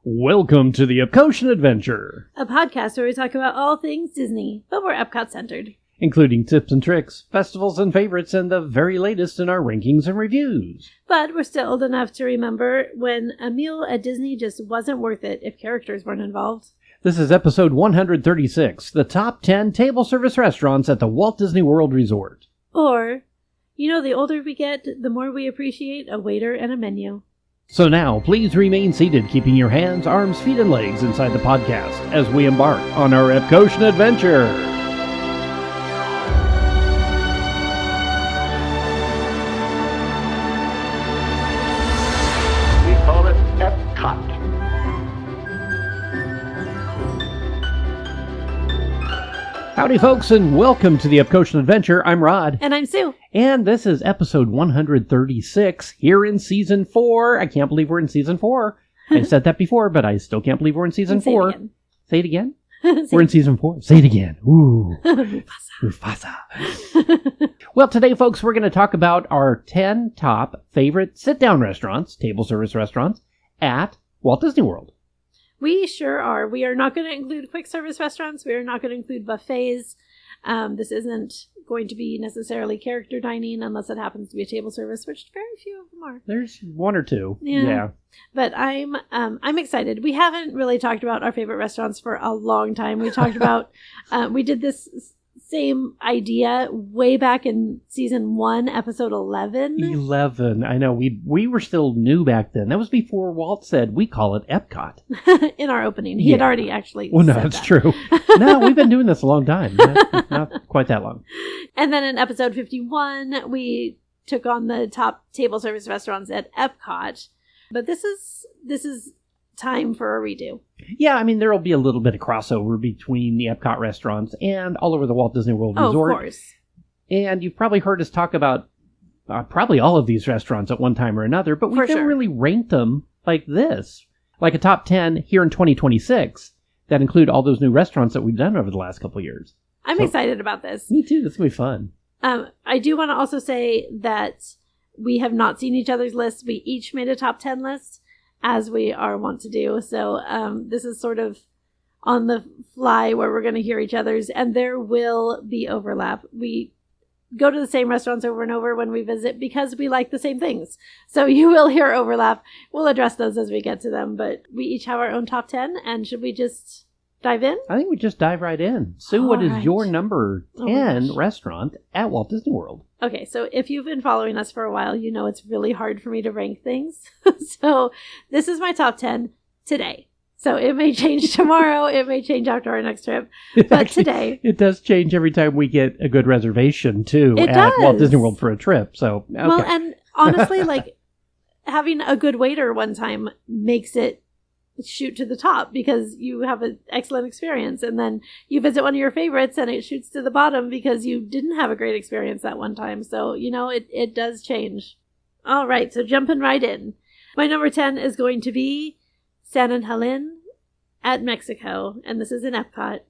Welcome to the Epcotian Adventure, a podcast where we talk about all things Disney, but we're Epcot-centered. including tips and tricks, festivals and favorites, and the very latest in our rankings and reviews. But we're still old enough to remember when a meal at Disney just wasn't worth it if characters weren't involved. This is episode 136, the top 10 table service restaurants at the Walt Disney World Resort. Or, the older we get, the more we appreciate a waiter and a menu. So now, please remain seated, keeping your hands, arms, feet, and legs inside the podcast as we embark on our Epcotian adventure. We call it Epcot. Howdy, folks, and welcome to the Epcotian Adventure. I'm Rod. And I'm Sue. And this is episode 136 here in season 4. I can't believe we're in season 4. I said that before, but I still can't believe we're in season 4. Say it again. We're in season 4. Say it again. Ooh. Mufasa. Well, today, folks, we're going to talk about our 10 top favorite sit-down restaurants, table service restaurants, at Walt Disney World. We sure are. We are not going to include quick service restaurants. We are not going to include buffets. This isn't going to be necessarily character dining unless it happens to be a table service, which very few of them are. There's one or two. Yeah. But I'm excited. We haven't really talked about our favorite restaurants for a long time. We talked about, we did this same idea way back in season 1, episode 11. 11. I know. We were still new back then. That was before Walt said we call it Epcot. In our opening. He had already actually Well, no, said that's that. true. No, we've been doing this a long time. Not quite that long. And then in episode 51, we took on the top table service restaurants at Epcot. But this is time for a redo. Yeah, I mean, there will be a little bit of crossover between the Epcot restaurants and all over the Walt Disney World Resort. Of course. And you've probably heard us talk about probably all of these restaurants at one time or another, but we didn't really rank them like this. Like a top 10 here in 2026 that include all those new restaurants that we've done over the last couple of years. I'm excited about this. Me too. This will be fun. I do want to also say that we have not seen each other's lists. We each made a top 10 list, as we are wont to do. So this is sort of on the fly where we're going to hear each other's, and there will be overlap. We go to the same restaurants over and over when we visit because we like the same things. So you will hear overlap. We'll address those as we get to them, but we each have our own top 10, and should we just dive in? I think we just dive right in. Sue, what is your number 10 restaurant at Walt Disney World? Okay, so if you've been following us for a while, you know it's really hard for me to rank things. So this is my top 10 today. So it may change tomorrow. It may change after our next trip. But today... It does change every time we get a good reservation, too, at Walt Disney World for a trip. So, okay. Well, and honestly, having a good waiter one time makes it shoot to the top because you have an excellent experience, and then you visit one of your favorites and it shoots to the bottom because you didn't have a great experience that one time. So it does change. All right, so jumping right in, my number 10 is going to be San Helen at Mexico, and this is in Epcot.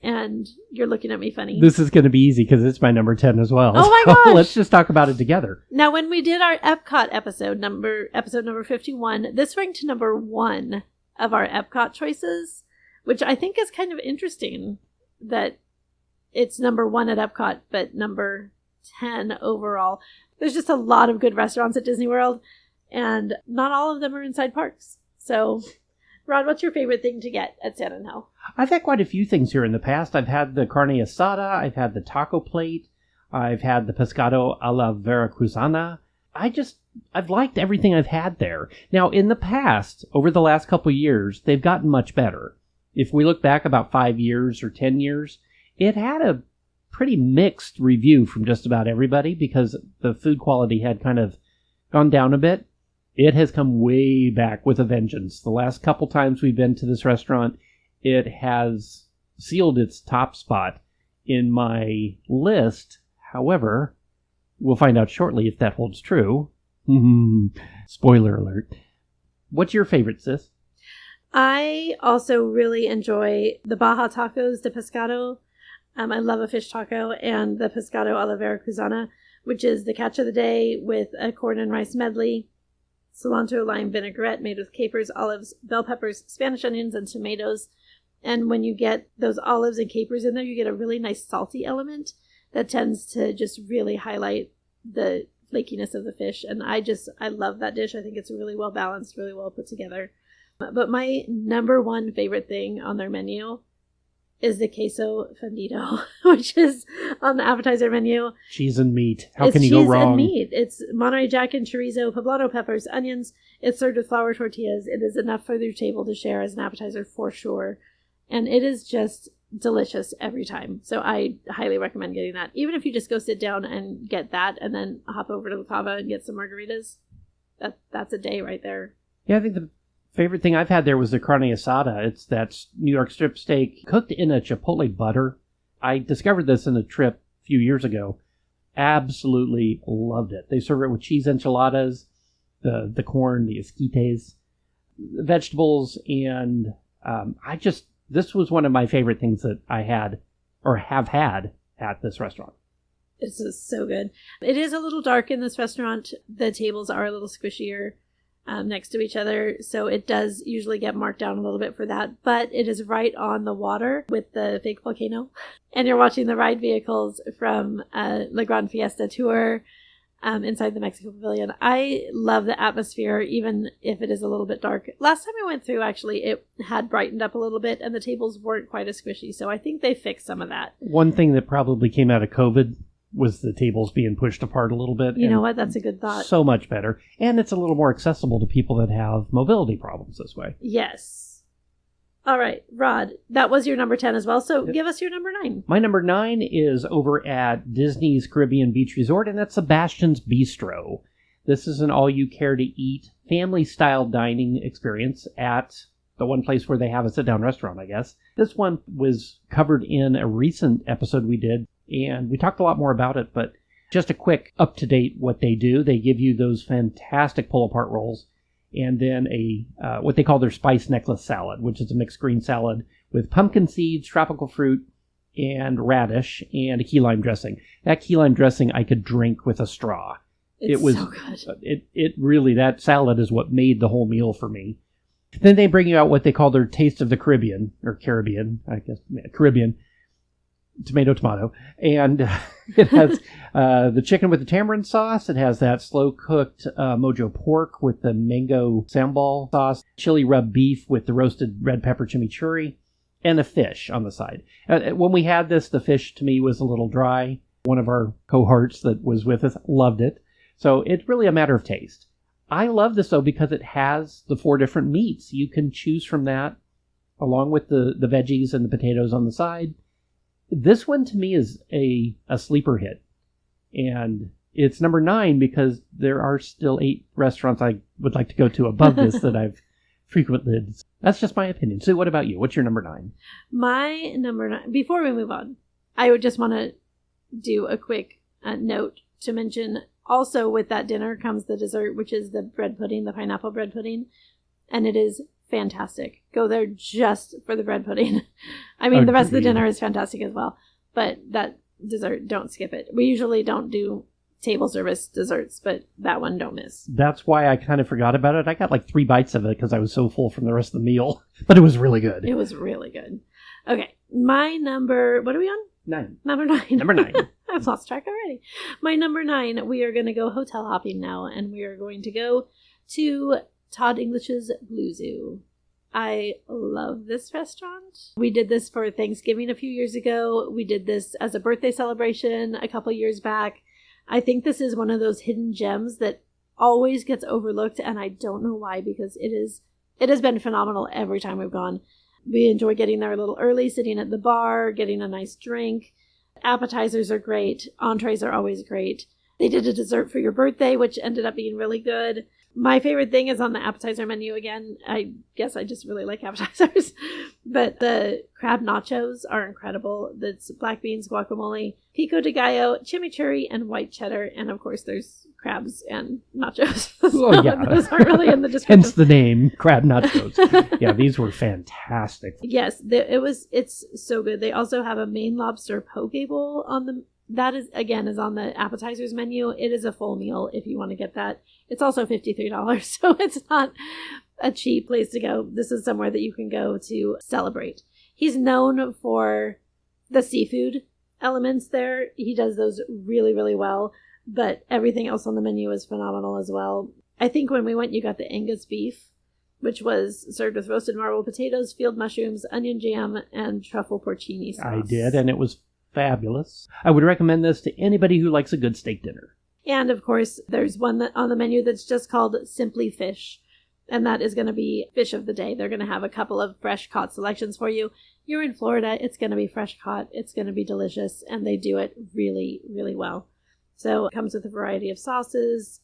And you're looking at me funny. This is going to be easy because it's my number 10 as well. Oh my So gosh! let's just talk about it together. Now, when we did our Epcot episode number 51, this ranked number 1 of our Epcot choices, which I think is kind of interesting that it's number 1 at Epcot, but number 10 overall. There's just a lot of good restaurants at Disney World, and not all of them are inside parks. So, Rod, what's your favorite thing to get at San Angel? I've had quite a few things here in the past. I've had the carne asada. I've had the taco plate. I've had the pescado a la veracruzana. I've liked everything I've had there. Now, in the past, over the last couple of years, they've gotten much better. If we look back about 5 years or 10 years, it had a pretty mixed review from just about everybody because the food quality had kind of gone down a bit. It has come way back with a vengeance. The last couple times we've been to this restaurant, it has sealed its top spot in my list. However, we'll find out shortly if that holds true. Spoiler alert. What's your favorite, sis? I also really enjoy the Baja tacos de pescado. I love a fish taco, and the pescado a la veracruzana, which is the catch of the day with a corn and rice medley. cilantro lime vinaigrette made with capers, olives, bell peppers, Spanish onions, and tomatoes. And when you get those olives and capers in there, you get a really nice salty element that tends to just really highlight the flakiness of the fish. And I love that dish. I think it's really well balanced, really well put together. But my number one favorite thing on their menu is the queso fundido, which is on the appetizer menu. Cheese and meat. How can you go wrong? Cheese and meat. It's Monterey Jack and chorizo, poblano peppers, onions. It's served with flour tortillas. It is enough for your table to share as an appetizer for sure. And it is just delicious every time. So I highly recommend getting that. Even if you just go sit down and get that and then hop over to the Cava and get some margaritas, that's a day right there. Yeah, I think the favorite thing I've had there was the carne asada. It's that New York strip steak cooked in a chipotle butter. I discovered this in a trip a few years ago. Absolutely loved it. They serve it with cheese enchiladas, the corn, the esquites, the vegetables, and this was one of my favorite things that I had or have had at this restaurant. This is so good. It is a little dark in this restaurant. The tables are a little squishier next to each other, so it does usually get marked down a little bit for that, but it is right on the water with the fake volcano, and you're watching the ride vehicles from La Gran Fiesta Tour inside the Mexico Pavilion. I love the atmosphere, even if it is a little bit dark. Last time I went through, actually, it had brightened up a little bit, and the tables weren't quite as squishy, so I think they fixed some of that. One thing that probably came out of COVID was the tables being pushed apart a little bit. You know what? That's a good thought. So much better. And it's a little more accessible to people that have mobility problems this way. Yes. All right, Rod, that was your number 10 as well. So give us your number 9. My number 9 is over at Disney's Caribbean Beach Resort, and that's Sebastian's Bistro. This is an all-you-care-to-eat, family-style dining experience at the one place where they have a sit-down restaurant, I guess. This one was covered in a recent episode we did, and we talked a lot more about it, but just a quick up-to-date what they do. They give you those fantastic pull-apart rolls, and then what they call their spice necklace salad, which is a mixed green salad with pumpkin seeds, tropical fruit, and radish, and a key lime dressing. That key lime dressing I could drink with a straw. It was so good. It really, that salad is what made the whole meal for me. Then they bring you out what they call their Taste of the Caribbean, or Caribbean, I guess, Caribbean, tomato, and it has the chicken with the tamarind sauce. It has that slow-cooked mojo pork with the mango sambal sauce, chili rub beef with the roasted red pepper chimichurri, and a fish on the side. When we had this, the fish to me was a little dry. One of our cohorts that was with us loved it. So it's really a matter of taste. I love this, though, because it has the 4 different meats. You can choose from that, along with the veggies and the potatoes on the side. This one, to me, is a sleeper hit. And it's number 9 because there are still 8 restaurants I would like to go to above this that I've frequented. That's just my opinion. So what about you? What's your number 9? My number 9, before we move on, I would just want to do a quick note to mention also with that dinner comes the dessert, which is the bread pudding, the pineapple bread pudding. And it is fantastic. Go there just for the bread pudding. I mean, the rest of the dinner is fantastic as well. But that dessert, don't skip it. We usually don't do table service desserts, but that one don't miss. That's why I kind of forgot about it. I got like 3 bites of it because I was so full from the rest of the meal. But it was really good. It was really good. Okay. My number, what are we on? 9. Number 9. Number 9. I've lost track already. My number 9, we are going to go hotel hopping now, and we are going to go to Todd English's Blue Zoo. I love this restaurant. We did this for Thanksgiving a few years ago. We did this as a birthday celebration a couple years back. I think this is one of those hidden gems that always gets overlooked, and I don't know why, because it has been phenomenal every time we've gone. We enjoy getting there a little early, sitting at the bar, getting a nice drink. Appetizers are great. Entrees are always great. They did a dessert for your birthday, which ended up being really good. My favorite thing is on the appetizer menu again. I guess I just really like appetizers. But the crab nachos are incredible. That's black beans, guacamole, pico de gallo, chimichurri, and white cheddar. And of course, there's crabs and nachos. Oh, yeah. Those aren't really in the description. Hence the name, crab nachos. Yeah, these were fantastic. Yes, it's so good. They also have a Maine lobster poke bowl on the... That is on the appetizers menu. It is a full meal if you want to get that. It's also $53, so it's not a cheap place to go. This is somewhere that you can go to celebrate. He's known for the seafood elements there. He does those really, really well, but everything else on the menu is phenomenal as well. I think when we went, you got the Angus beef, which was served with roasted marble potatoes, field mushrooms, onion jam, and truffle porcini sauce. I did, and it was fabulous. I would recommend this to anybody who likes a good steak dinner. And, of course, there's one on the menu that's just called Simply Fish, and that is going to be fish of the day. They're going to have a couple of fresh caught selections for you. You're in Florida, it's going to be fresh caught, it's going to be delicious, and they do it really, really well. So it comes with a variety of sauces.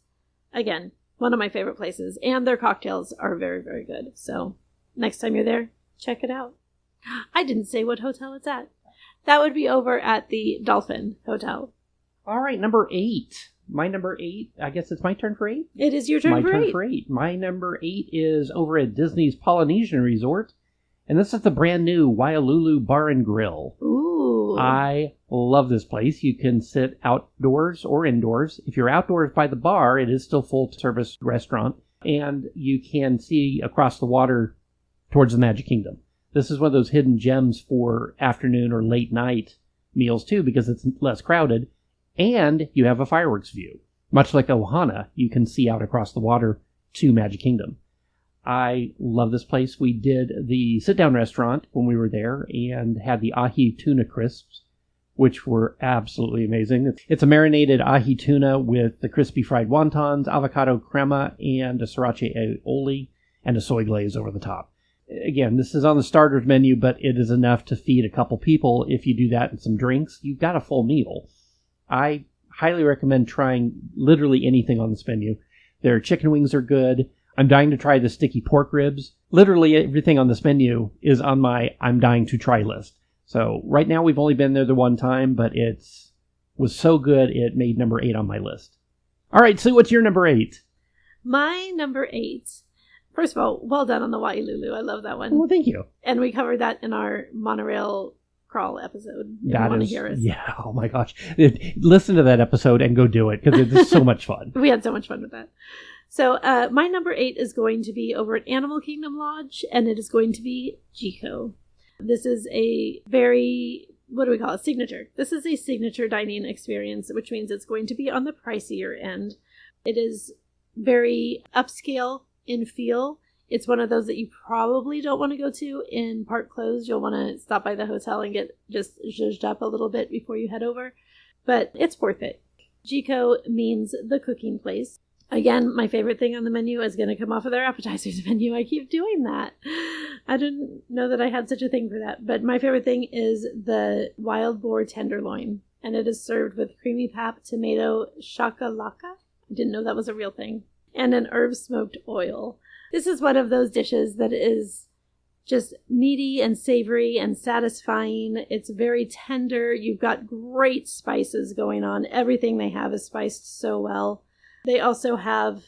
Again, one of my favorite places, and their cocktails are very, very good. So next time you're there, check it out. I didn't say what hotel it's at. That would be over at the Dolphin Hotel. All right, number 8. My number 8, I guess it's my turn for 8? It is your turn for 8. My turn for 8. My number 8 is over at Disney's Polynesian Resort, and this is the brand new Waialulu Bar and Grill. Ooh. I love this place. You can sit outdoors or indoors. If you're outdoors by the bar, it is still full-service restaurant, and you can see across the water towards the Magic Kingdom. This is one of those hidden gems for afternoon or late night meals, too, because it's less crowded. And you have a fireworks view. Much like Ohana, you can see out across the water to Magic Kingdom. I love this place. We did the sit-down restaurant when we were there and had the ahi tuna crisps, which were absolutely amazing. It's a marinated ahi tuna with the crispy fried wontons, avocado crema, and a sriracha aioli, and a soy glaze over the top. Again, this is on the starters menu, but it is enough to feed a couple people. If you do that and some drinks, you've got a full meal. I highly recommend trying literally anything on this menu. Their chicken wings are good. I'm dying to try the sticky pork ribs. Literally everything on this menu is on my I'm dying to try list. So right now we've only been there the one time, but it was so good it made number 8 on my list. All right, so what's your number 8? My number 8. First of all, well done on the Waialulu. I love that one. Well, thank you. And we covered that in our monorail crawl episode. If you want to hear us. Yeah, oh my gosh. Listen to that episode and go do it because it's so much fun. We had so much fun with that. So my number 8 is going to be over at Animal Kingdom Lodge, and it is going to be Jiko. This is a very, what do we call it, signature. This is a signature dining experience, which means it's going to be on the pricier end. It is very upscale in feel. It's one of those that you probably don't want to go to in park closed. You'll want to stop by the hotel and get just zhuzhed up a little bit before you head over. But it's worth it. Jiko means the cooking place. Again, my favorite thing on the menu is going to come off of their appetizers menu. I keep doing that. I didn't know that I had such a thing for that. But my favorite thing is the wild boar tenderloin. And it is served with creamy pap, tomato, shakalaka. I didn't know that was a real thing. And an herb smoked oil. This is one of those dishes that is just meaty and savory and satisfying. It's very tender. You've got great spices going on. Everything they have is spiced so well. They also have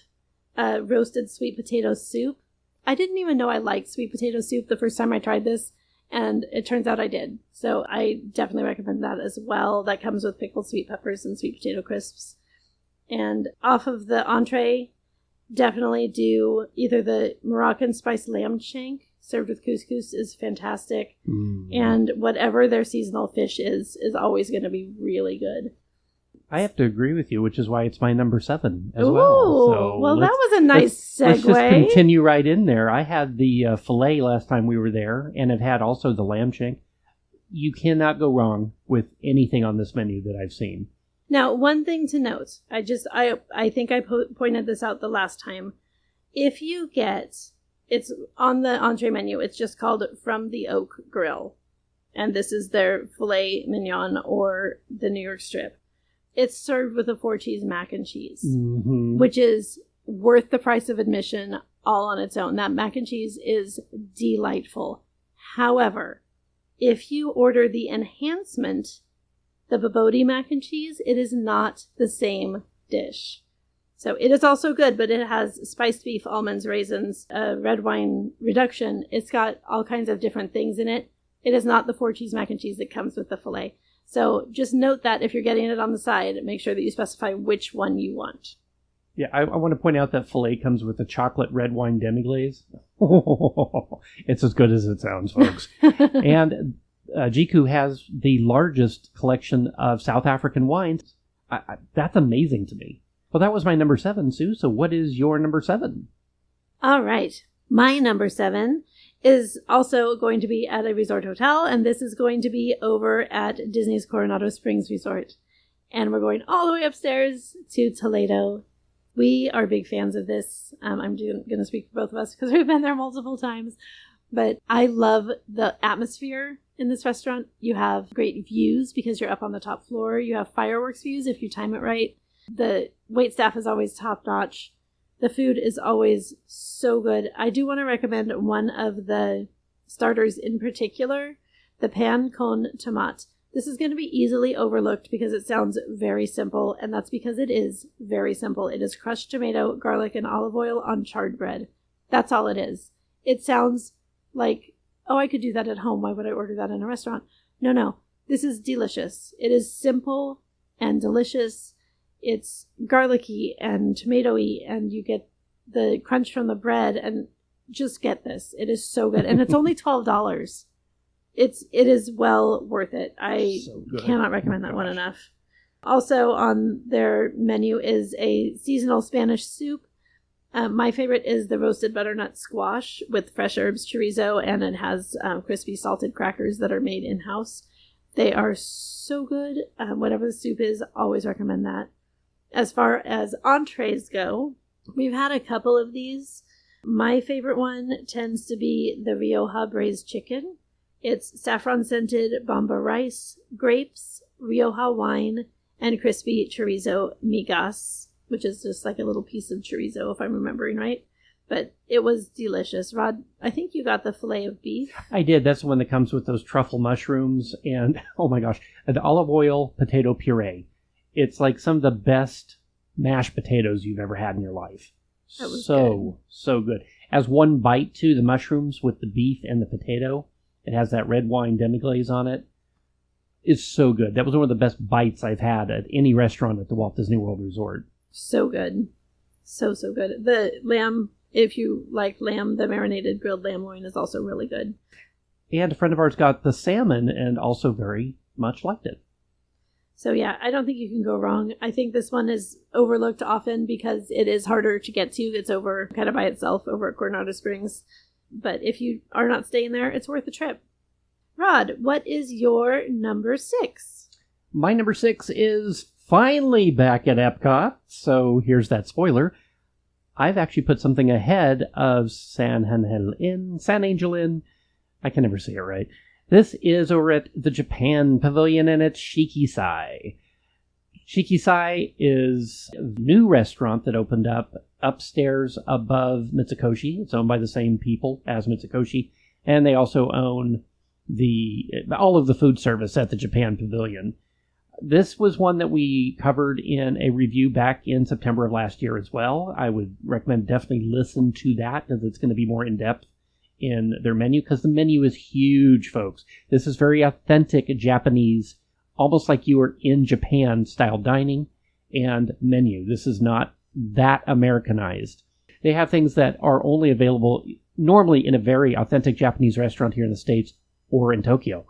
roasted sweet potato soup. I didn't even know I liked sweet potato soup the first time I tried this, and it turns out I did. So I definitely recommend that as well. That comes with pickled sweet peppers and sweet potato crisps. And off of the entree, definitely do either the Moroccan spiced lamb shank served with couscous is fantastic. And whatever their seasonal fish is always going to be really good. I have to agree with you, which is why it's my number 7 as Ooh, well. So well, that was a nice segue. Let's just continue right in there. I had the filet last time we were there, and have had also the lamb shank. You cannot go wrong with anything on this menu that I've seen. Now, one thing to note, I think I pointed this out the last time. If you get, it's on the entree menu, it's just called From the Oak Grill. And this is their filet mignon or the New York strip. It's served with a 4-cheese mac and cheese, which is worth the price of admission all on its own. That mac and cheese is delightful. However, if you order the enhancement, the Babodi mac and cheese, it is not the same dish. So it is also good, but it has spiced beef, almonds, raisins, red wine reduction. It's got all kinds of different things in it. It is not the 4-cheese mac and cheese that comes with the filet. So just note that if you're getting it on the side, make sure that you specify which one you want. Yeah, I want to point out that filet comes with a chocolate red wine demi-glaze. It's as good as it sounds, folks. And Jiku has the largest collection of South African wines. That's amazing to me. Well, that was my number 7, Sue. So what is your number 7? All right. My number 7 is also going to be at a resort hotel, and this is going to be over at Disney's Coronado Springs Resort. And we're going all the way upstairs to Toledo. We are big fans of this. I'm going to speak for both of us because we've been there multiple times. But I love the atmosphere in this restaurant. You have great views because you're up on the top floor. You have fireworks views if you time it right. The wait staff is always top notch. The food is always so good. I do want to recommend one of the starters in particular, the pan con tomate. This is going to be easily overlooked because it sounds very simple, and that's because it is very simple. It is crushed tomato, garlic, and olive oil on charred bread. That's all it is. It sounds like, oh, I could do that at home. Why would I order that in a restaurant? No. This is delicious. It is simple and delicious. It's garlicky and tomatoey, and you get the crunch from the bread, and just get this. It is so good. And it's only $12. It is well worth it. I cannot recommend that one enough. Also on their menu is a seasonal Spanish soup. My favorite is the roasted butternut squash with fresh herbs, chorizo, and it has crispy salted crackers that are made in-house. They are so good. Whatever the soup is, always recommend that. As far as entrees go, we've had a couple of these. My favorite one tends to be the Rioja braised chicken. It's saffron-scented bamba rice, grapes, Rioja wine, and crispy chorizo migas, which is just like a little piece of chorizo, if I'm remembering right. But it was delicious. Rod, I think you got the filet of beef. I did. That's the one that comes with those truffle mushrooms and, oh my gosh, an olive oil potato puree. It's like some of the best mashed potatoes you've ever had in your life. That was so good. As one bite, too, the mushrooms with the beef and the potato. It has that red wine demi-glaze on it. It's so good. That was one of the best bites I've had at any restaurant at the Walt Disney World Resort. So good. So good. The lamb, if you like lamb, the marinated grilled lamb loin is also really good. And a friend of ours got the salmon and also very much liked it. So yeah, I don't think you can go wrong. I think this one is overlooked often because it is harder to get to. It's over kind of by itself over at Coronado Springs. But if you are not staying there, it's worth the trip. Rod, what is your number 6? My number 6 is finally back at Epcot. So here's that spoiler. I've actually put something ahead of San Angel Inn. I can never say it right. This is over at the Japan Pavilion, and it's Shikisai. Shikisai is a new restaurant that opened up upstairs above Mitsukoshi. It's owned by the same people as Mitsukoshi, and they also own all of the food service at the Japan Pavilion. This was one that we covered in a review back in September of last year as well. I would recommend definitely listen to that because it's going to be more in-depth in their menu, because the menu is huge, folks. This is very authentic Japanese, almost like you were in Japan style dining and menu. This is not that Americanized. They have things that are only available normally in a very authentic Japanese restaurant here in the States or in Tokyo.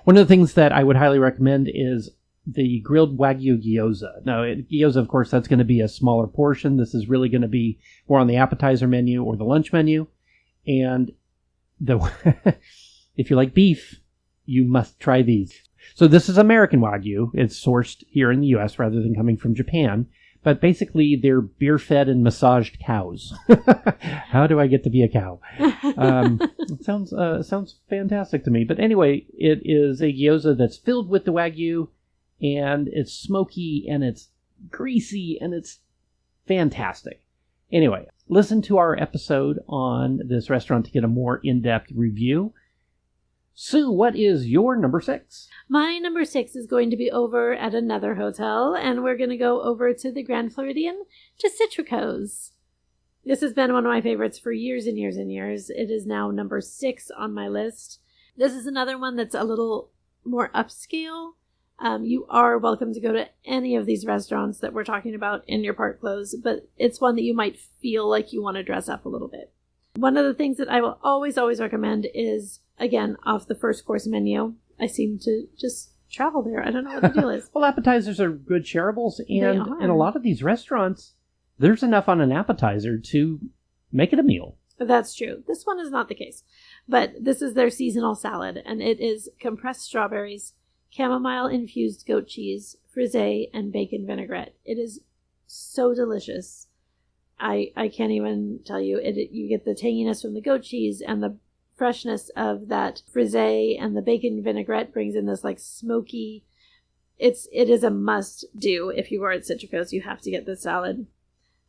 One of the things that I would highly recommend is the grilled Wagyu gyoza. Now, gyoza, of course, that's going to be a smaller portion. This is really going to be more on the appetizer menu or the lunch menu. And if you like beef, you must try these. So this is American Wagyu. It's sourced here in the U.S. rather than coming from Japan. But basically, they're beer-fed and massaged cows. How do I get to be a cow? It sounds fantastic to me. But anyway, it is a gyoza that's filled with the Wagyu, and it's smoky, and it's greasy, and it's fantastic. Anyway, listen to our episode on this restaurant to get a more in-depth review. Sue, what is your number 6? My number 6 is going to be over at another hotel, and we're going to go over to the Grand Floridian to Citrico's. This has been one of my favorites for years and years and years. It is now number 6 on my list. This is another one that's a little more upscale, You are welcome to go to any of these restaurants that we're talking about in your park clothes, but it's one that you might feel like you want to dress up a little bit. One of the things that I will always recommend is, again, off the first course menu. I seem to just travel there. I don't know what the deal is. Well, appetizers are good shareables, and in a lot of these restaurants, there's enough on an appetizer to make it a meal. That's true. This one is not the case. But this is their seasonal salad, and it is compressed strawberries, chamomile-infused goat cheese, frisée, and bacon vinaigrette. It is so delicious. I can't even tell you. You get the tanginess from the goat cheese, and the freshness of that frisée, and the bacon vinaigrette brings in this like smoky. It is a must-do. If you are at Citricos, you have to get this salad.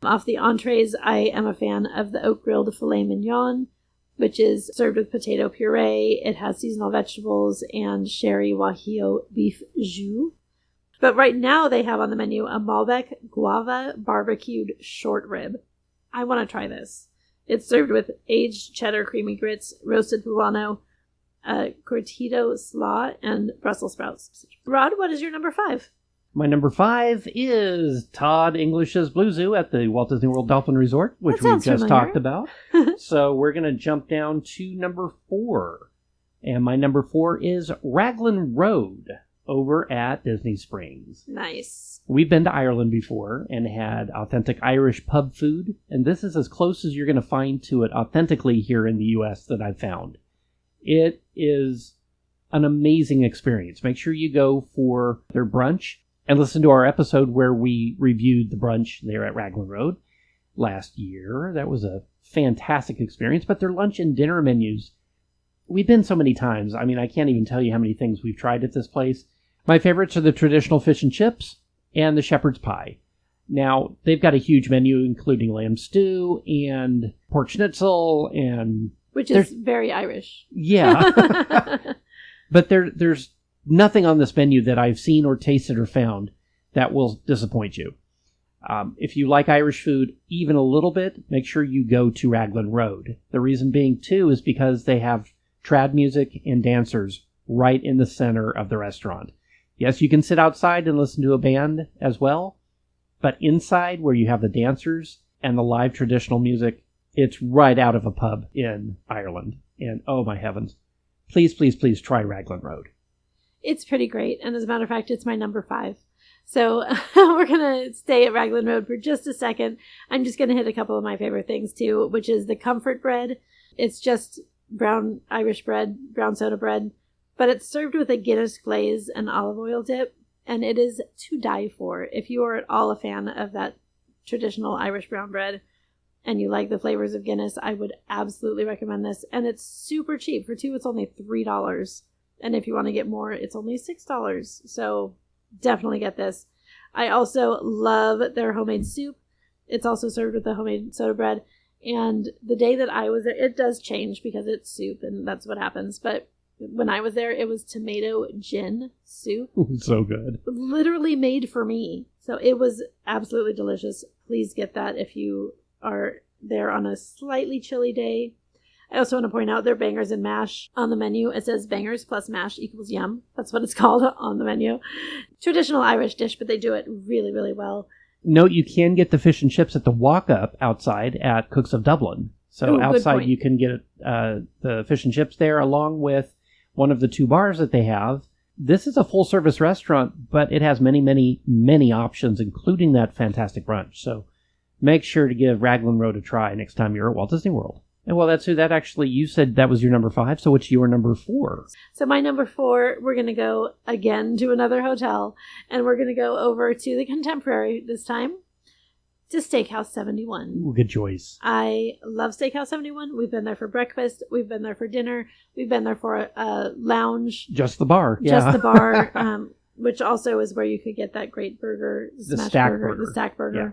Off the entrees, I am a fan of the oak-grilled filet mignon, which is served with potato puree. It has seasonal vegetables and sherry guajillo beef jus. But right now they have on the menu a Malbec guava barbecued short rib. I want to try this. It's served with aged cheddar creamy grits, roasted poblano, curtido slaw, and Brussels sprouts. Rod, what is your number 5? My number 5 is Todd English's Blue Zoo at the Walt Disney World Dolphin Resort, which we just talked about. So we're going to jump down to number 4. And my number 4 is Raglan Road over at Disney Springs. Nice. We've been to Ireland before and had authentic Irish pub food, and this is as close as you're going to find to it authentically here in the U.S. that I've found. It is an amazing experience. Make sure you go for their brunch and listen to our episode where we reviewed the brunch there at Raglan Road last year. That was a fantastic experience, but their lunch and dinner menus, we've been so many times. I mean, I can't even tell you how many things we've tried at this place. My favorites are the traditional fish and chips and the shepherd's pie. Now, they've got a huge menu, including lamb stew and pork schnitzel, and which is very Irish. Yeah. But there's nothing on this menu that I've seen or tasted or found that will disappoint you. If you like Irish food even a little bit, make sure you go to Raglan Road. The reason being, too, is because they have trad music and dancers right in the center of the restaurant. Yes, you can sit outside and listen to a band as well, but inside where you have the dancers and the live traditional music, it's right out of a pub in Ireland. And oh my heavens, please, please, please try Raglan Road. It's pretty great. And as a matter of fact, it's my number 5. So we're going to stay at Raglan Road for just a second. I'm just going to hit a couple of my favorite things too, which is the comfort bread. It's just brown Irish bread, brown soda bread, but it's served with a Guinness glaze and olive oil dip. And it is to die for. If you are at all a fan of that traditional Irish brown bread and you like the flavors of Guinness, I would absolutely recommend this. And it's super cheap. For 2, it's only $3. And if you want to get more, it's only $6. So definitely get this. I also love their homemade soup. It's also served with the homemade soda bread. And the day that I was there, it does change because it's soup and that's what happens. But when I was there, it was tomato gin soup. So good. Literally made for me. So it was absolutely delicious. Please get that if you are there on a slightly chilly day. I also want to point out their bangers and mash on the menu. It says bangers plus mash equals yum. That's what it's called on the menu. Traditional Irish dish, but they do it really, really well. Note you can get the fish and chips at the walk-up outside at Cooks of Dublin. So outside you can get the fish and chips there along with one of the 2 bars that they have. This is a full-service restaurant, but it has many, many, many options, including that fantastic brunch. So make sure to give Raglan Road a try next time you're at Walt Disney World. And well, you said that was your number 5, so what's your number 4? So my number 4, we're going to go again to another hotel, and we're going to go over to the Contemporary this time, to Steakhouse 71. Ooh, good choice. I love Steakhouse 71. We've been there for breakfast. We've been there for dinner. We've been there for a lounge. Just the bar. Yeah. Just the bar, which also is where you could get that great burger, the stack burger. Yeah.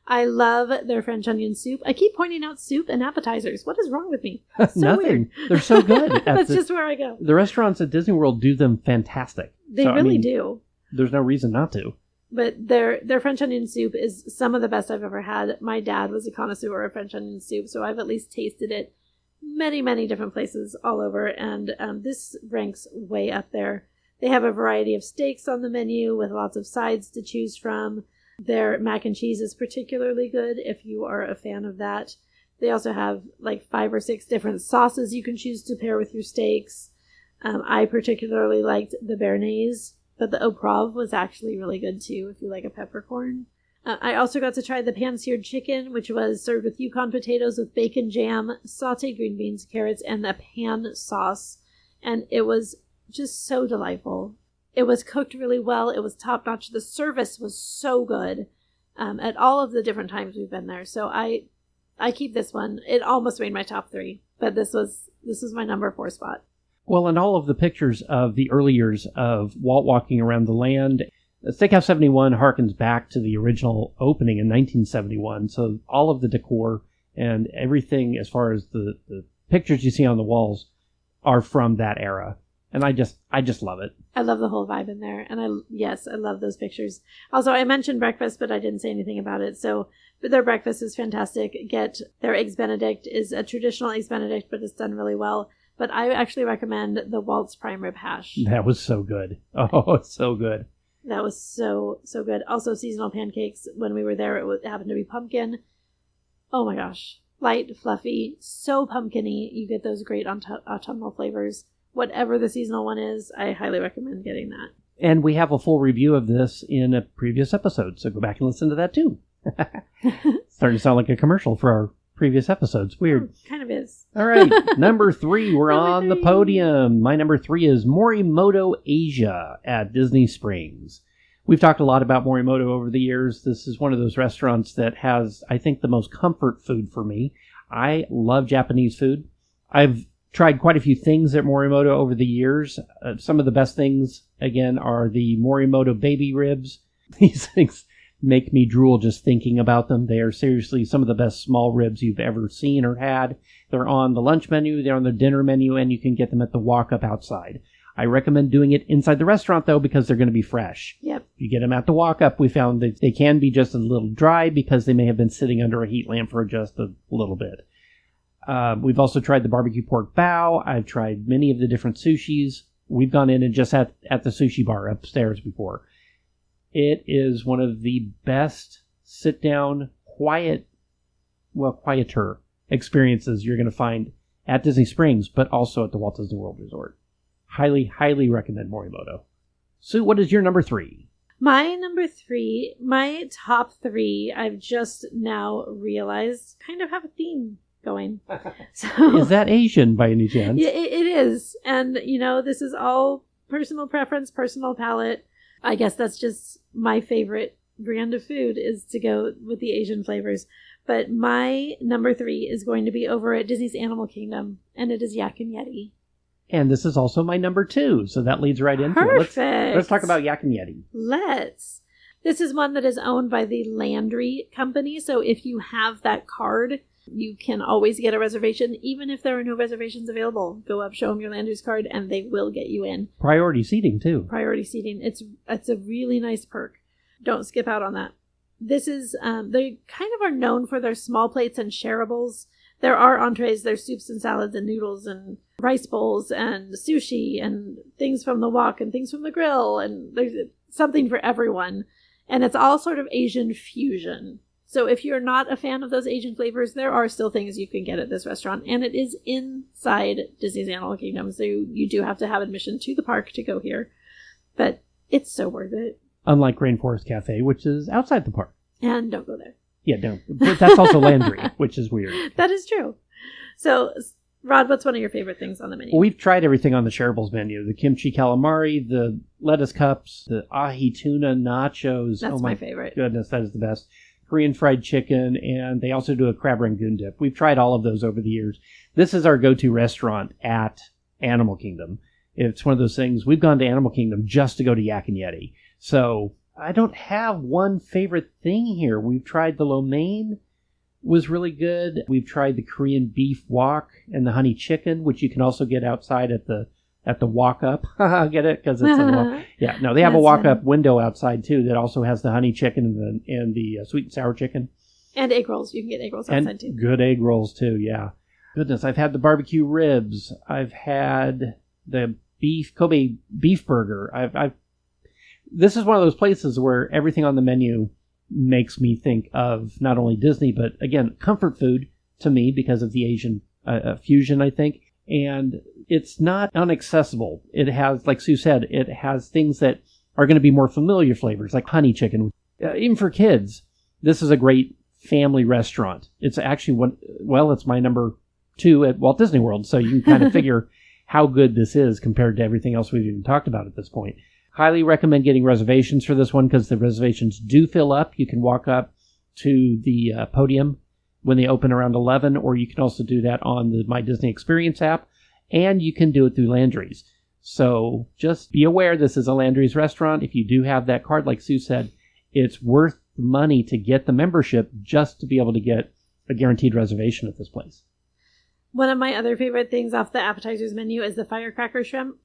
I love their French onion soup. I keep pointing out soup and appetizers. What is wrong with me? So Nothing. Weird. They're so good. That's just where I go. The restaurants at Disney World do them fantastic. They really do. There's no reason not to. But their French onion soup is some of the best I've ever had. My dad was a connoisseur of French onion soup, so I've at least tasted it many, many different places all over. And this ranks way up there. They have a variety of steaks on the menu with lots of sides to choose from. Their mac and cheese is particularly good if you are a fan of that. They also have like 5 or 6 different sauces you can choose to pair with your steaks. I particularly liked the béarnaise, but the au poivre was actually really good too if you like a peppercorn. I also got to try the pan-seared chicken, which was served with Yukon potatoes with bacon jam, sauteed green beans, carrots, and a pan sauce. And it was just so delightful. It was cooked really well. It was top-notch. The service was so good at all of the different times we've been there. So I keep this one. It almost made my top 3, but this was my number 4 spot. Well, in all of the pictures of the early years of Walt walking around the land, Steakhouse 71 harkens back to the original opening in 1971. So all of the decor and everything as far as the pictures you see on the walls are from that era. And I just love it. I love the whole vibe in there. And I love those pictures. Also, I mentioned breakfast, but I didn't say anything about it. So their breakfast is fantastic. Get their Eggs Benedict is a traditional Eggs Benedict, but it's done really well. But I actually recommend the Walt's Prime Rib Hash. That was so good. Oh, it's so good. That was so good. Also, seasonal pancakes. When we were there, it happened to be pumpkin. Oh my gosh. Light, fluffy, so pumpkin-y. You get those great autumnal flavors. Whatever the seasonal one is, I highly recommend getting that. And we have a full review of this in a previous episode, so go back and listen to that too. Starting to sound like a commercial for our previous episodes. Weird. Kind of is. All right. Number 3. We're on the podium. My number 3 is Morimoto Asia at Disney Springs. We've talked a lot about Morimoto over the years. This is one of those restaurants that has, I think, the most comfort food for me. I love Japanese food. I've tried quite a few things at Morimoto over the years. Some of the best things, again, are the Morimoto baby ribs. These things make me drool just thinking about them. They are seriously some of the best small ribs you've ever seen or had. They're on the lunch menu, they're on the dinner menu, and you can get them at the walk-up outside. I recommend doing it inside the restaurant, though, because they're going to be fresh. Yep. If you get them at the walk-up, we found that they can be just a little dry because they may have been sitting under a heat lamp for just a little bit. We've also tried the barbecue pork bao. I've tried many of the different sushis. We've gone in and just at the sushi bar upstairs before. It is one of the best sit-down, quieter experiences you're going to find at Disney Springs, but also at the Walt Disney World Resort. Highly, highly recommend Morimoto. Sue, what is your number 3? My number 3, my top 3, I've just now realized kind of have a theme going. So, is that Asian by any chance? Yeah, it is. And, this is all personal preference, personal palate. I guess that's just my favorite brand of food is to go with the Asian flavors. But my number 3 is going to be over at Disney's Animal Kingdom, and it is Yak and Yeti. And this is also my number 2, so that leads right into it. Let's talk about Yak and Yeti. Let's. This is one that is owned by the Landry Company, so if you have that card, you can always get a reservation, even if there are no reservations available. Go up, show them your Landry's card, and they will get you in. Priority seating, too. Priority seating. It's a really nice perk. Don't skip out on that. This is, they kind of are known for their small plates and shareables. There are entrees, there's soups and salads and noodles and rice bowls and sushi and things from the wok and things from the grill, and there's something for everyone. And it's all sort of Asian fusion. So if you're not a fan of those Asian flavors, there are still things you can get at this restaurant. And it is inside Disney's Animal Kingdom, so you do have to have admission to the park to go here. But it's so worth it. Unlike Rainforest Cafe, which is outside the park. And don't go there. Yeah, don't. But that's also Landry, which is weird. That is true. So, Rod, what's one of your favorite things on the menu? Well, we've tried everything on the shareables menu. The kimchi calamari, the lettuce cups, the ahi tuna nachos. That's my favorite. Goodness, that is the best. Korean fried chicken, and they also do a crab rangoon dip. We've tried all of those over the years. This is our go-to restaurant at Animal Kingdom. It's one of those things, we've gone to Animal Kingdom just to go to Yak and Yeti. So I don't have one favorite thing here. We've tried the lo mein, was really good. We've tried the Korean beef wok and the honey chicken, which you can also get outside at the walk-up. Get it? Because it's yeah. No, they have a walk-up window outside, too, that also has the honey chicken and the sweet and sour chicken. And egg rolls. You can get egg rolls outside, too. Good egg rolls, too, yeah. Goodness, I've had the barbecue ribs. I've had the Kobe beef burger. This is one of those places where everything on the menu makes me think of not only Disney, but again, comfort food to me because of the Asian fusion, I think. And it's not inaccessible. It has, like Sue said, it has things that are going to be more familiar flavors, like honey chicken. Even for kids, this is a great family restaurant. It's actually it's my number 2 at Walt Disney World, so you can kind of figure how good this is compared to everything else we've even talked about at this point. Highly recommend getting reservations for this one because the reservations do fill up. You can walk up to the podium when they open around 11, or you can also do that on the My Disney Experience app, and you can do it through Landry's. So just be aware this is a Landry's restaurant. If you do have that card, like Sue said, it's worth the money to get the membership just to be able to get a guaranteed reservation at this place. One of my other favorite things off the appetizers menu is the firecracker shrimp.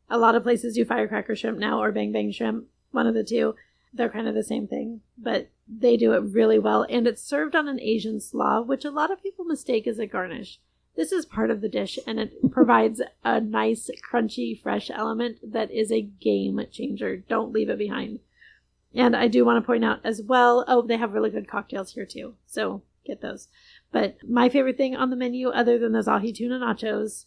A lot of places do firecracker shrimp now, or bang bang shrimp, one of the two. They're kind of the same thing, but they do it really well. And it's served on an Asian slaw, which a lot of people mistake as a garnish. This is part of the dish, and it provides a nice, crunchy, fresh element that is a game changer. Don't leave it behind. And I do want to point out as well, they have really good cocktails here too, so get those. But my favorite thing on the menu, other than those ahi tuna nachos,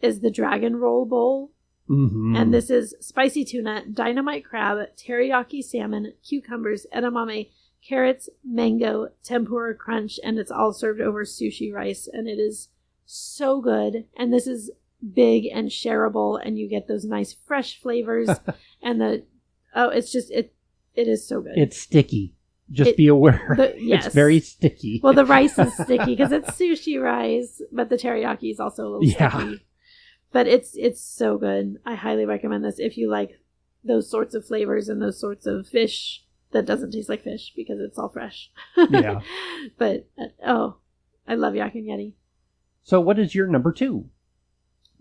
is the dragon roll bowl. Mm-hmm. And this is spicy tuna, dynamite crab, teriyaki salmon, cucumbers, edamame, carrots, mango, tempura crunch, and it's all served over sushi rice, and it is so good. And this is big and shareable, and you get those nice fresh flavors. And it is so good. It's sticky. Just be aware. Yes. It's very sticky. Well, the rice is sticky because it's sushi rice, but the teriyaki is also a little sticky. But it's so good. I highly recommend this if you like those sorts of flavors and those sorts of fish that doesn't taste like fish because it's all fresh. Yeah. But, I love Yak and Yeti. So what is your number 2?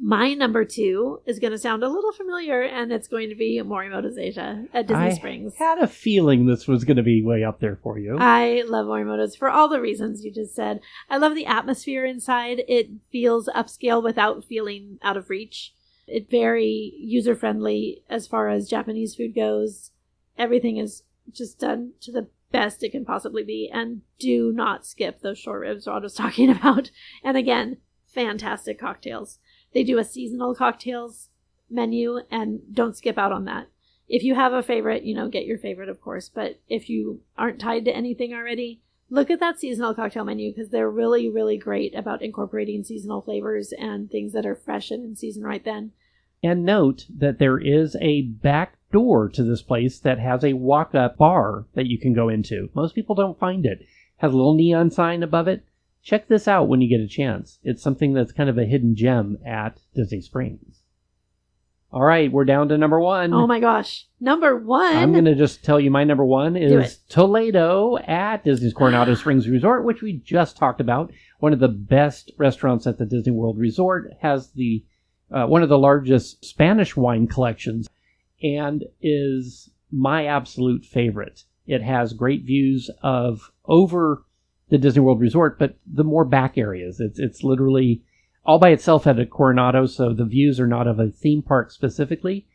My number 2 is going to sound a little familiar, and it's going to be Morimoto's Asia at Disney Springs. I had a feeling this was going to be way up there for you. I love Morimoto's for all the reasons you just said. I love the atmosphere inside. It feels upscale without feeling out of reach. It's very user-friendly as far as Japanese food goes. Everything is just done to the best it can possibly be. And do not skip those short ribs Rod was talking about. And again, fantastic cocktails. They do a seasonal cocktails menu, and don't skip out on that. If you have a favorite, get your favorite, of course. But if you aren't tied to anything already, look at that seasonal cocktail menu because they're really, really great about incorporating seasonal flavors and things that are fresh and in season right then. And note that there is a back door to this place that has a walk-up bar that you can go into. Most people don't find it. It has a little neon sign above it. Check this out when you get a chance. It's something that's kind of a hidden gem at Disney Springs. All right, we're down to number 1. Oh my gosh. Number 1? I'm going to just tell you my number 1 is Toledo at Disney's Coronado Springs Resort, which we just talked about. One of the best restaurants at the Disney World Resort. Has the one of the largest Spanish wine collections and is my absolute favorite. It has great views of over the Disney World Resort, but the more back areas. It's literally all by itself at a Coronado, so the views are not of a theme park specifically,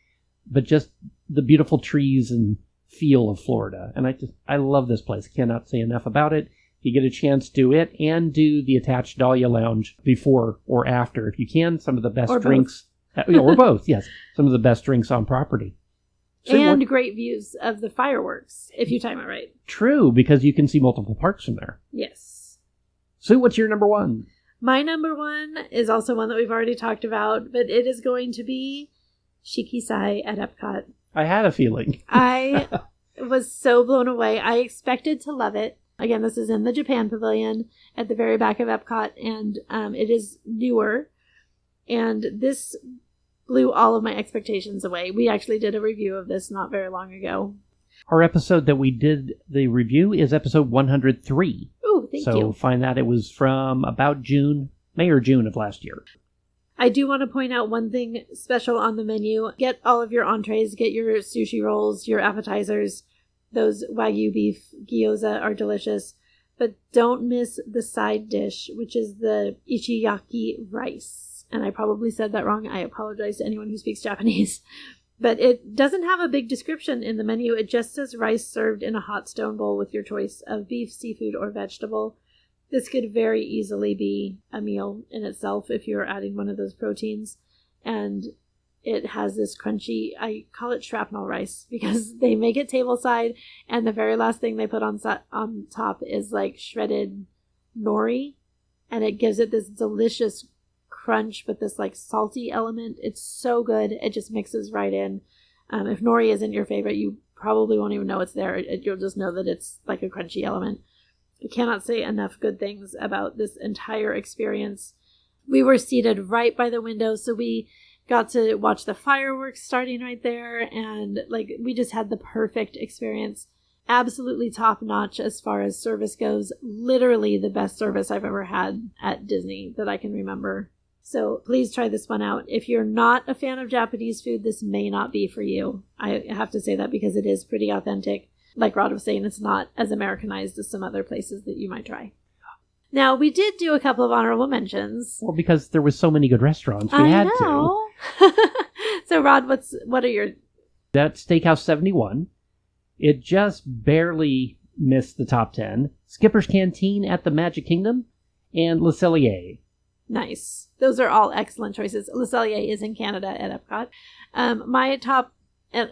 but just the beautiful trees and feel of Florida. And I love this place. I cannot say enough about it. If you get a chance, do it, and do the attached Dahlia Lounge before or after. If you can, some of the best drinks. Or both, yes. Some of the best drinks on property. And great views of the fireworks, if you time it right. True, because you can see multiple parks from there. Yes. Sue, what's your number 1? My number 1 is also one that we've already talked about, but it is going to be Shikisai at Epcot. I had a feeling. I was so blown away. I expected to love it. Again, this is in the Japan Pavilion at the very back of Epcot, and it is newer. And this blew all of my expectations away. We actually did a review of this not very long ago. Our episode that we did the review is episode 103. Oh, thank you. So find that. It was from about May or June of last year. I do want to point out one thing special on the menu. Get all of your entrees, get your sushi rolls, your appetizers. Those Wagyu beef gyoza are delicious. But don't miss the side dish, which is the ichiyaki rice. and I probably said that wrong. I apologize to anyone who speaks Japanese. But it doesn't have a big description in the menu. It just says rice served in a hot stone bowl with your choice of beef, seafood, or vegetable. This could very easily be a meal in itself if you're adding one of those proteins. And it has this crunchy, I call it shrapnel rice, because they make it tableside, and the very last thing they put on top is like shredded nori, and it gives it this delicious crunch with this like salty element. It's so good. It just mixes right in. If nori isn't your favorite, you probably won't even know it's there. You'll just know that it's like a crunchy element. I cannot say enough good things about this entire experience. We were seated right by the window, so we got to watch the fireworks starting right there, and like we just had the perfect experience. Absolutely top notch as far as service goes. Literally the best service I've ever had at Disney that I can remember. So please try this one out. If you're not a fan of Japanese food, this may not be for you. I have to say that because it is pretty authentic. Like Rod was saying, it's not as Americanized as some other places that you might try. Now, we did do a couple of honorable mentions. Well, because there was so many good restaurants, we had to. So, Rod, what are your... That Steakhouse 71. It just barely missed the top 10. Skipper's Canteen at the Magic Kingdom. And Le Cellier. Nice. Those are all excellent choices. Le Cellier is in Canada at Epcot. My top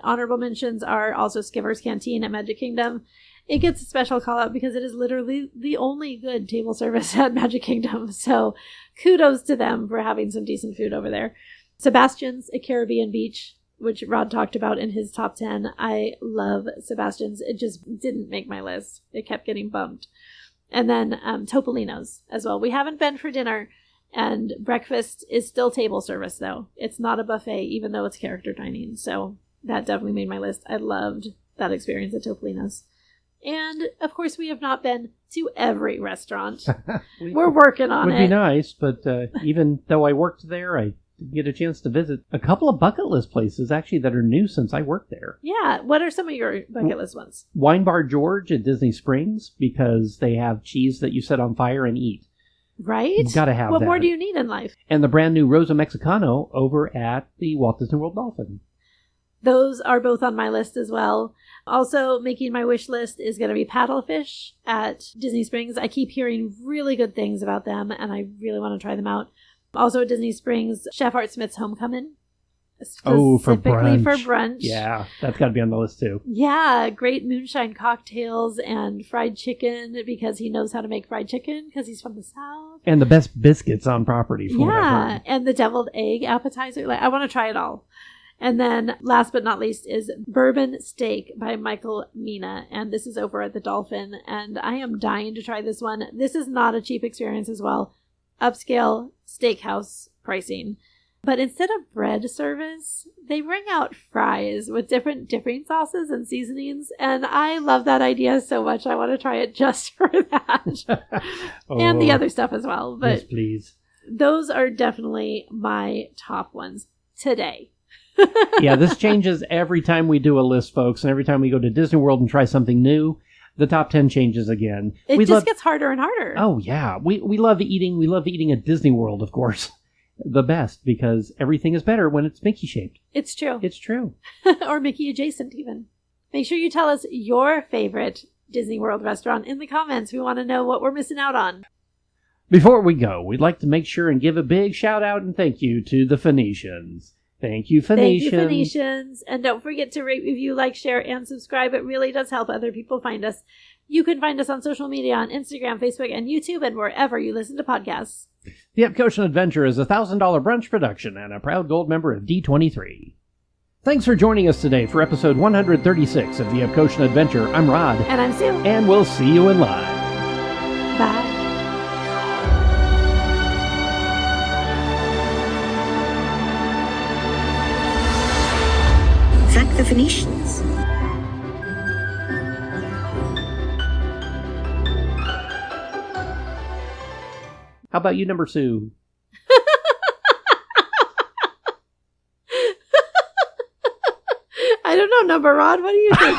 honorable mentions are also Skipper's Canteen at Magic Kingdom. It gets a special call out because it is literally the only good table service at Magic Kingdom. So kudos to them for having some decent food over there. Sebastian's at Caribbean Beach, which Rod talked about in his top 10. I love Sebastian's. It just didn't make my list. It kept getting bumped. And then Topolino's as well. We haven't been for dinner, and breakfast is still table service, though. It's not a buffet, even though it's character dining. So that definitely made my list. I loved that experience at Topolino's. And, of course, we have not been to every restaurant. We're working on it. Would be nice, but even though I worked there, I did get a chance to visit a couple of bucket list places, actually, that are new since I worked there. Yeah. What are some of your bucket list ones? Wine Bar George at Disney Springs, because they have cheese that you set on fire and eat. Right? You've got to have that. What more do you need in life? And the brand new Rosa Mexicano over at the Walt Disney World Dolphin. Those are both on my list as well. Also, making my wish list is going to be paddlefish at Disney Springs. I keep hearing really good things about them, and I really want to try them out. Also at Disney Springs, Chef Art Smith's Homecoming. Specifically for brunch. Yeah, that's got to be on the list too. Yeah, great moonshine cocktails and fried chicken, because he knows how to make fried chicken because he's from the South. And the best biscuits on property. Yeah, and the deviled egg appetizer. I want to try it all. And then last but not least is Bourbon Steak by Michael Mina. And this is over at the Dolphin. And I am dying to try this one. This is not a cheap experience as well. Upscale steakhouse pricing. But instead of bread service, they bring out fries with different dipping sauces and seasonings. And I love that idea so much. I want to try it just for that. And the other stuff as well. But yes, please. Those are definitely my top ones today. Yeah, this changes every time we do a list, folks. And every time we go to Disney World and try something new, the top 10 changes again. It gets harder and harder. Oh, yeah. We love eating. We love eating at Disney World, of course. The best, because everything is better when it's Mickey shaped. It's true. It's true. Or Mickey adjacent, even. Make sure you tell us your favorite Disney World restaurant in the comments. We want to know what we're missing out on. Before we go, we'd like to make sure and give a big shout out and thank you to the Phoenicians. Thank you, Phoenicians. Thank you, Phoenicians. And don't forget to rate, review, like, share, and subscribe. It really does help other people find us. You can find us on social media on Instagram, Facebook, and YouTube, and wherever you listen to podcasts. The Epcotian Adventure is a $1,000 brunch production and a proud gold member of D23. Thanks for joining us today for episode 136 of the Epcotian Adventure. I'm Rod. And I'm Sue. And we'll see you in line. Bye. Thank the Phoenicians. How about you, number Sue? I don't know, number Rod. What do you think?